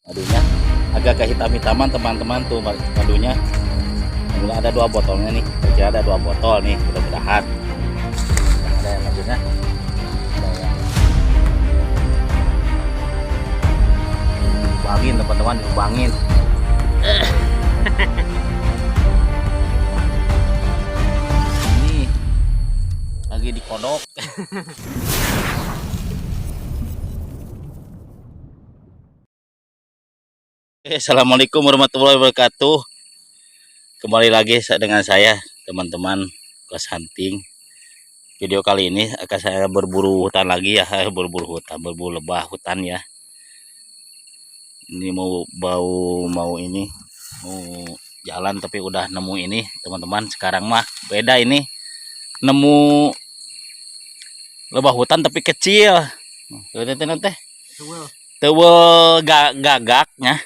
madunya agak kehitam-hitaman teman-teman tuh madunya. Ini ada 2 botolnya nih, kira ada 2 botol nih, mudah-mudahan ada yang madunya, ada yang dibangin teman-teman, dibangin. Ini lagi dikodok. Assalamualaikum warahmatullahi wabarakatuh. Kembali lagi dengan saya teman-teman Kos Hunting. Video kali ini akan saya berburu hutan lagi ya, berburu hutan, berburu lebah hutan ya. Ini mau ini mau jalan tapi udah nemu ini teman-teman. Sekarang mah beda ini, nemu lebah hutan tapi kecil. Teh teuweul gagaknya,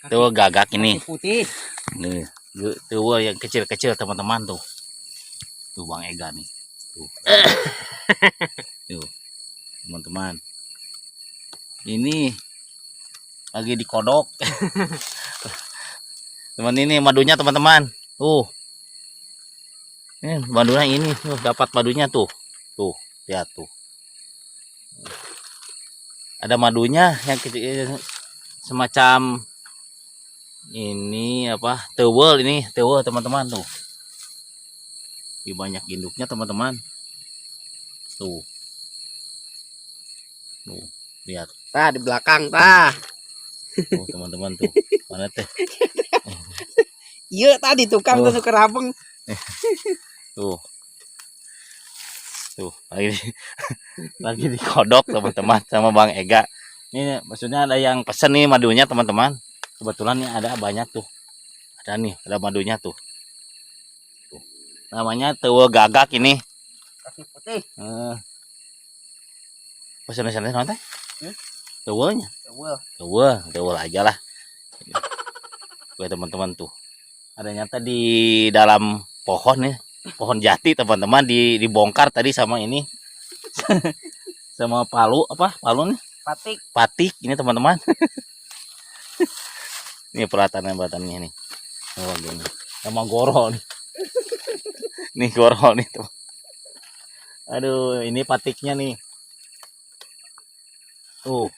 teuweul gagak ini. Putih. Nih, teuweul yang kecil-kecil teman-teman tuh. Tuh Bang Ega nih. Tuh. Tuh, teman-teman. Ini lagi dikodok. Teman ini madunya teman-teman. Tuh. Ini madunya ini, tuh dapat madunya tuh. Tuh, lihat tuh. Ada madunya yang kecil semacam ini apa? Teuweul ini, teuweul teman-teman tuh. Ini banyak induknya teman-teman. Tuh. Tuh, lihat. Tah di belakang tah. Tuh teman-teman tuh. Mana teh? Iya tadi tukang Oh. tuh kerabeng. Tuh. Tuh, lagi dikodok teman-teman sama Bang Ega. Ini maksudnya ada yang pesen nih madunya teman-teman. Kebetulan nih ada banyak tuh. Ada nih, ada madunya tuh. Tuh. Namanya teuweul gagak ini. Kaki putih. Pesen-pesennya nanti? Teuweulnya. Teuweul aja lah. Oke teman-teman tuh. Ada nyata di dalam pohon nih. Pohon jati teman-teman dibongkar tadi sama ini. Sama palu apa? Palu nih. Patik ini teman-teman. Ini pelatannya nih. Oh, gini. Sama goro nih. Nih goro nih tuh. Aduh, ini patiknya nih. Tuh.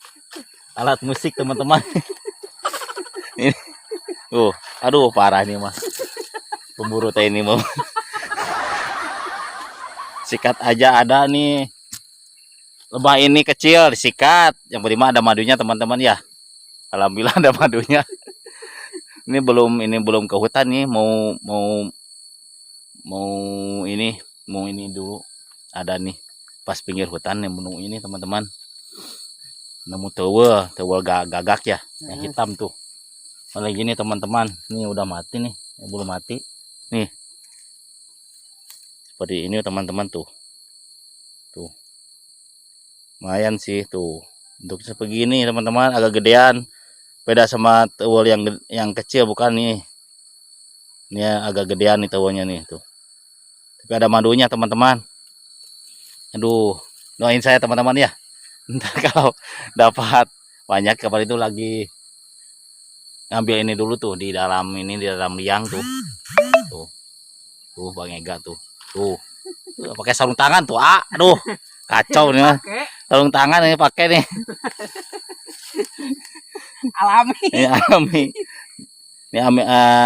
Alat musik teman-teman. Ini. Tuh, aduh parah nih mah. Pemburu teh ini mau. Sikat aja ada nih. Lebah ini kecil disikat. Yang pertama ada madunya teman-teman ya. Alhamdulillah ada madunya. Ini belum ke hutan nih, mau ini dulu. Ada nih pas pinggir hutan yang menunggu ini teman-teman. Nemu teuweul gagak ya, yang hitam tuh. Malah gini teman-teman, ini udah mati nih, belum mati. Nih. Seperti ini teman-teman tuh. Tuh. Lumayan sih tuh. Untuk sebegini teman-teman, agak gedean. Beda sama teuweul yang kecil bukan nih. Ini agak gedean nih teuweulnya nih tuh. Tapi ada madunya teman-teman. Aduh, doain saya teman-teman ya. Ntar kalau dapat banyak kabar itu lagi ngambil ini dulu tuh di dalam liang tuh. Tuh Bang Ega tuh. Tuh. Pakai sarung tangan tuh. Aduh, kacau nih mah. Sarung tangan ini pakai nih. Alami. Ini alami. Ini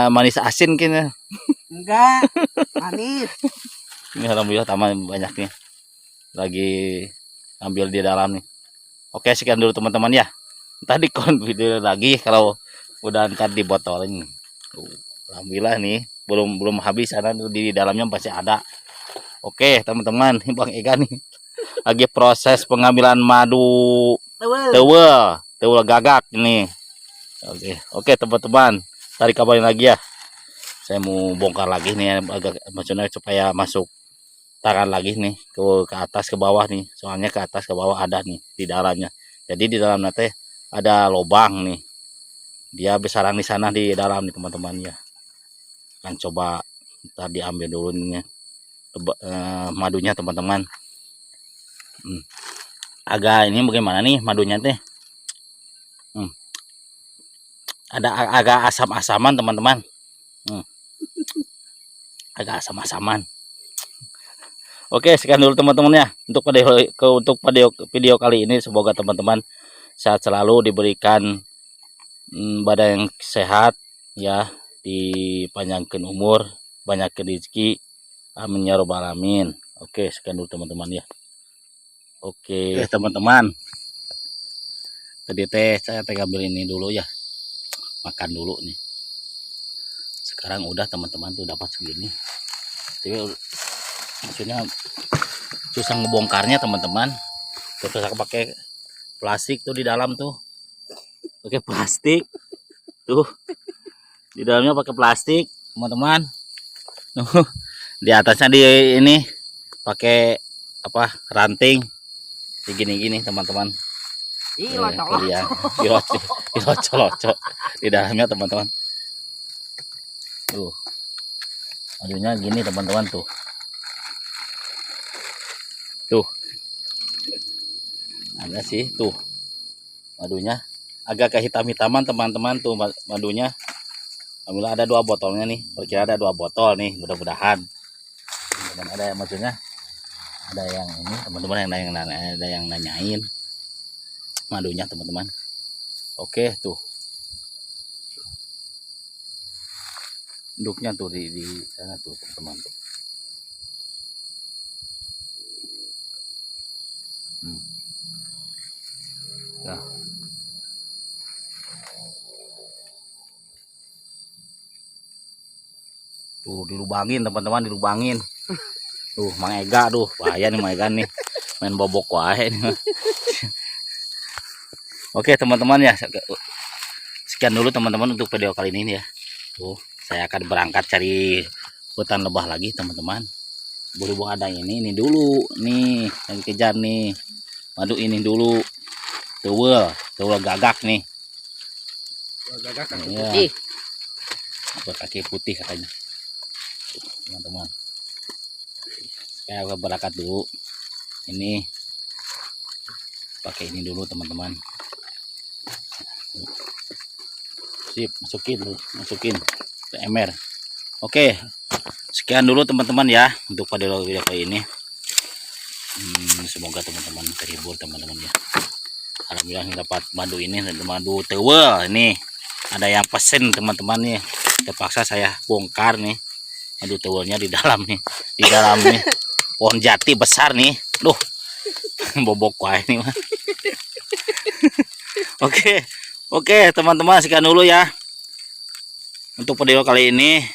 manis asin kini. Enggak. Manis. Ini alhamdulillah taman banyak nih. Lagi ambil di dalam nih. Oke, sekian dulu teman-teman ya. Tadi video lagi kalau udah ntar dibotolin. Alhamdulillah nih belum habis, karena di dalamnya masih ada. Oke teman-teman, ini Bang Ega nih lagi proses pengambilan madu teuweul gagak ini. Oke teman-teman, tarik kabarin lagi ya. Saya mau bongkar lagi nih, agak maksudnya supaya masuk tangan lagi nih ke atas ke bawah nih. Soalnya ke atas ke bawah ada nih di dalamnya. Jadi di dalamnya teh ada lubang nih. Dia besaran di sana di dalam nih teman-teman ya. Kan coba tadi ambil dulu nih madunya teman-teman. Agak ini bagaimana nih madunya teh. Ada agak asam-asaman teman-teman. Agak asam-asaman. Oke, sekian dulu teman-teman ya untuk video kali ini. Semoga teman-teman sehat selalu, diberikan badan yang sehat ya, dipanjangkan umur, banyak rezeki. Amin ya robbal alamin. Oke, sekian dulu teman-teman ya. Oke, teman-teman. Tadi saya ambil ini dulu ya. Makan dulu nih. Sekarang udah teman-teman tuh dapat segini. Tapi maksudnya susah ngebongkarnya teman-teman. Terus aku pakai plastik tuh di dalam tuh. Pakai plastik. Tuh. Di dalamnya pakai plastik, teman-teman. Di atasnya di ini pakai apa? Ranting. Gini-gini teman-teman. Locok di dalamnya teman-teman. Tuh. Madunya gini teman-teman tuh. Tuh. Ada sih tuh. Madunya agak kehitam-hitaman teman-teman tuh madunya. Alhamdulillah ada 2 botolnya nih. Kira ada 2 botol nih, mudah-mudahan. Dan ada yang maksudnya ada yang ini teman-teman ada yang nanyain madunya teman-teman. Oke tuh. Induknya tuh di sana tuh teman-teman. Nah. Tuh dilubangin teman-teman, dilubangin. Tuh Mang Ega, tuh bahaya nih Mang Ega nih. Main bobok wae nih. Oke teman-teman ya. Sekian dulu teman-teman untuk video kali ini ya. Tuh, saya akan berangkat cari hutan lebah lagi teman-teman. Berhubung ada ini dulu nih yang dikejar nih. Madu ini dulu. Tewel gagak nih. Gagak kaki Iya. putih. Kaki putih katanya. Teman-teman. Saya akan berangkat dulu. Ini pakai ini dulu teman-teman. Sip, masukin ke ember. Oke, sekian dulu teman-teman ya untuk video kali ini. Semoga teman-teman terhibur teman-teman ya. Alhamdulillah dapat madu ini, madu tewel ini. Ada yang pesen teman-teman nih. Terpaksa saya bongkar nih madu tewelnya di dalam nih. Di dalam nih pohon jati besar nih. Duh, bobok wae nih mah. Oke teman-teman, sekian dulu ya untuk video kali ini.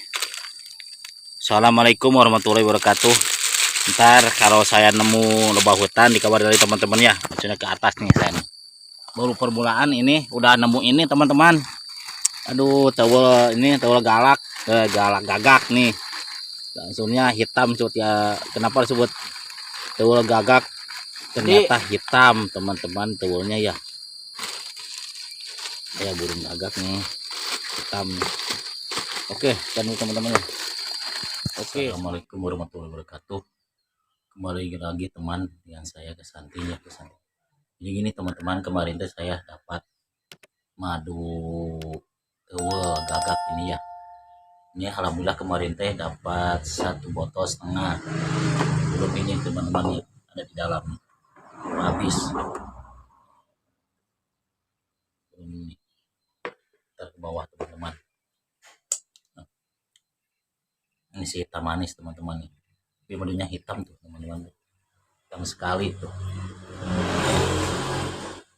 Assalamualaikum warahmatullahi wabarakatuh. Ntar kalau saya nemu lebah hutan dikabar dari teman-teman ya. Maksudnya ke atas nih saya nih. Baru permulaan ini udah nemu ini teman-teman. Aduh, tewel galak, galak gagak nih. Langsungnya hitam cut ya. Kenapa disebut tewel gagak? Ternyata hitam teman-teman tewelnya ya. Ya burung gagak nih hitam. Oke, dan teman-teman ya. Oke. Assalamualaikum warahmatullahi wabarakatuh. Kembali lagi teman yang saya kesantinya kesanti. Jadi gini teman-teman, kemarin tuh saya dapat madu tewel gagak ini ya. Ini alhamdulillah kemarin teh dapat 1,5 botol. Belum ini teman-teman ya, ada di dalam habis. Ini ke bawah teman-teman. Nah, ini sih hitam manis teman-teman nih. Tapi madunya hitam tuh teman-teman. Hitam sekali tuh.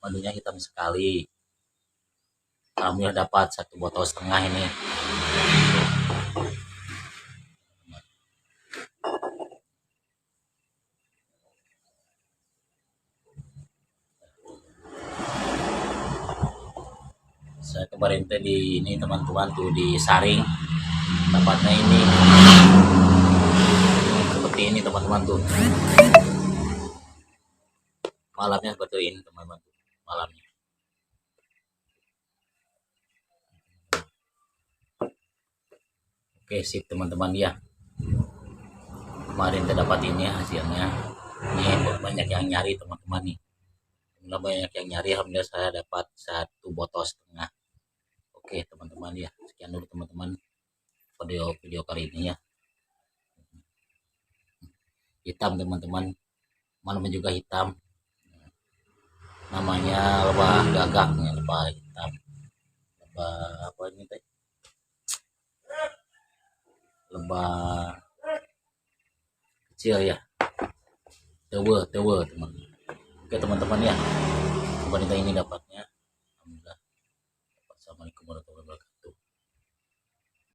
Madunya hitam sekali. Alhamdulillah dapat 1,5 botol ini. Saya kemarin teh di ini teman-teman tuh disaring dapatnya ini seperti ini teman-teman tuh. Malamnya seperti ini teman-teman tuh. Malamnya. Oke sip teman-teman ya. Kemarin terdapat ini hasilnya. Ini banyak yang nyari teman-teman nih. Banyak yang nyari, alhamdulillah saya dapat 1,5 botol. Oke teman. teman-teman ya. Sekian dulu teman-teman video kali ini ya. Hitam teman-teman, malam juga hitam, namanya lebah gagak ya, lebah hitam, lebah apa ini teh, lebah kecil ya, tewe teman. Oke teman-teman ya, wanita ini dapatnya alhamdulillah. Assalamualaikum warahmatullahi wabarakatuh.